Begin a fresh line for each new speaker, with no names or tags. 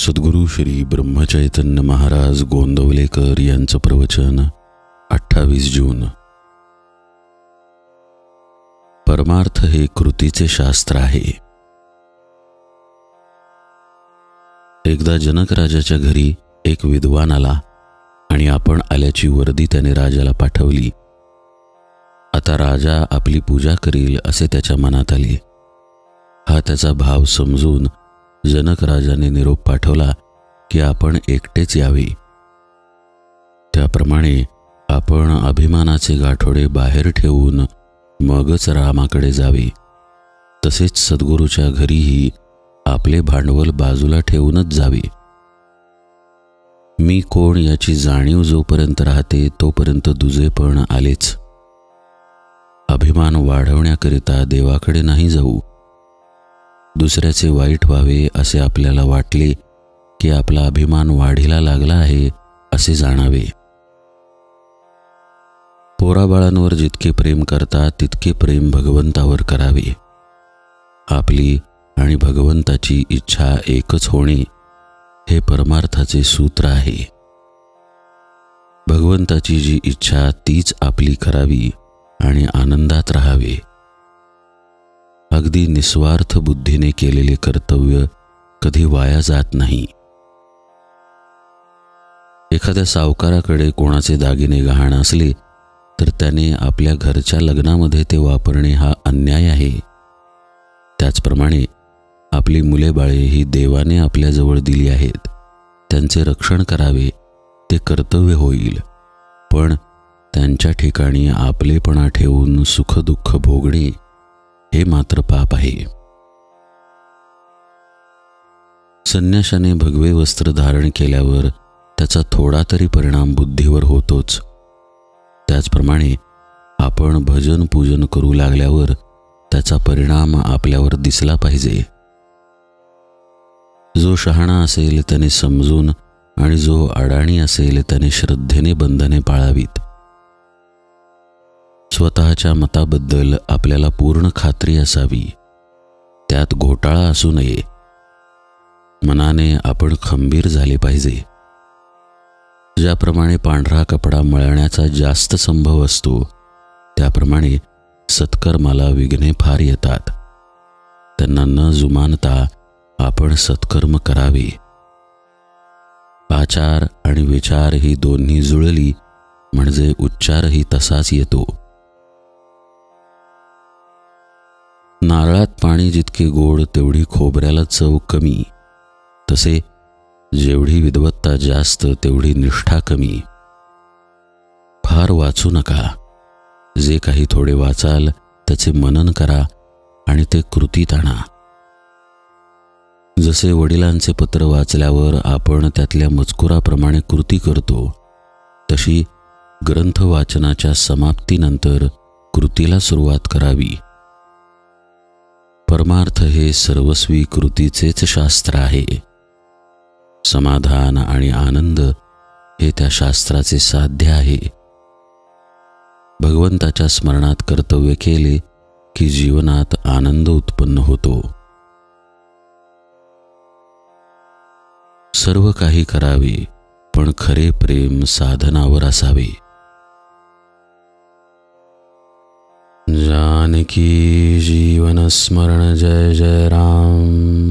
सद्गुरू श्री ब्रह्मचैतन्य महाराज गोंदवलेकर यांचं प्रवचन 28 जून। परमार्थ हे कृतीचे शास्त्र आहे। एकदा जनक राजाच्या घरी एक विद्वान आला आणि आपण आल्याची वर्दी त्याने राजाला पाठवली। आता राजा आपली पूजा करील असे त्याच्या मनात आले। हा त्याचा भाव समजून जनक राजाने निरोप पाठवला की आपण एकटेच यावे। त्याप्रमाणे आपण अभिमानाचे गाठोडे बाहेर ठेवून मगच रामाकडे जावे। तसेच सद्गुरूच्या घरीही आपले भांडवल बाजूला ठेवूनच जावे। मी कोण याची जाणीव जोपर्यंत राहते तोपर्यंत दुजेपण आलेच। अभिमान वाढवण्याकरिता देवाकडे नाही जाऊ। दुसऱ्याचे वाईट व्हावे असे आपल्याला वाटले की आपला अभिमान वाढीला लागला आहे असे जाणावे। पोराबाळांवर जितके प्रेम करता तितके प्रेम भगवंतावर करावे। आपली आणि भगवंताची इच्छा एकच होणे हे परमार्थाचे सूत्र आहे। भगवंताची जी इच्छा तीच आपली करावी आणि आनंदात राहावे। अगदी निस्वार्थ बुद्धीने केलेले कर्तव्य कधी वाया जात नाही। एखाद्या सावकाराकडे कोणाचे दागिने गहाण असले तर त्याने आपल्या घरच्या लग्नामध्ये ते वापरणे हा अन्याय आहे। त्याचप्रमाणे आपली मुले बाळे ही देवाने आपल्याजवळ दिली आहेत, त्यांचे रक्षण करावे ते कर्तव्य होईल। पण त्यांच्या ठिकाणी आपलेपणा ठेवून सुखदुःख भोगणे हे मात्र पाप आहे। संन्याशाने भगवे वस्त्र धारण केल्यावर त्याचा थोडा तरी परिणाम बुद्धीवर होतोच। त्याचप्रमाणे आपण भजन पूजन करू लागल्यावर त्याचा परिणाम आपल्यावर दिसला पाहिजे। जो शहाणा असेल त्याने समजून आणि जो अडाणी असेल त्याने श्रद्धेने बंधने पाळावीत। स्वतःच्या मताबद्दल आपल्याला पूर्ण खात्री असावी, त्यात घोटाळा असू नये। मनाने आपण खंबीर झाले पाहिजे। ज्याप्रमाणे पांढरा कपडा मळण्याचा जास्त संभव असतो त्याप्रमाणे सत्कर्माला विघ्ने फार येतात। त्यांना न जुमानता आपण सत्कर्म करावे। आचार आणि विचार ही दोन्ही जुळली म्हणजे उच्चारही तसाच येतो। नारळात पाणी जितके गोड तेवढी खोबऱ्याला चव कमी, तसे जेवढी विद्वत्ता जास्त तेवढी निष्ठा कमी। फार वाचू नका, जे काही थोडे वाचाल त्याचे मनन करा आणि ते कृतीत आणा। जसे वडिलांचे पत्र वाचल्यावर आपण त्यातल्या मजकुराप्रमाणे कृती करतो, तशी ग्रंथ वाचनाच्या समाप्तीनंतर कृतीला सुरुवात करावी। परमार्थ हे सर्वस्वी कृतीचेच शास्त्र आहे। समाधान आणि आनंद हे त्या शास्त्राचे साध्य आहे। भगवंताच्या स्मरणात कर्तव्य केले की जीवनात आनंद उत्पन्न होतो। सर्व काही करावे पण खरे प्रेम साधनावर असावे। जानकी जीवन स्मरण जय जय राम।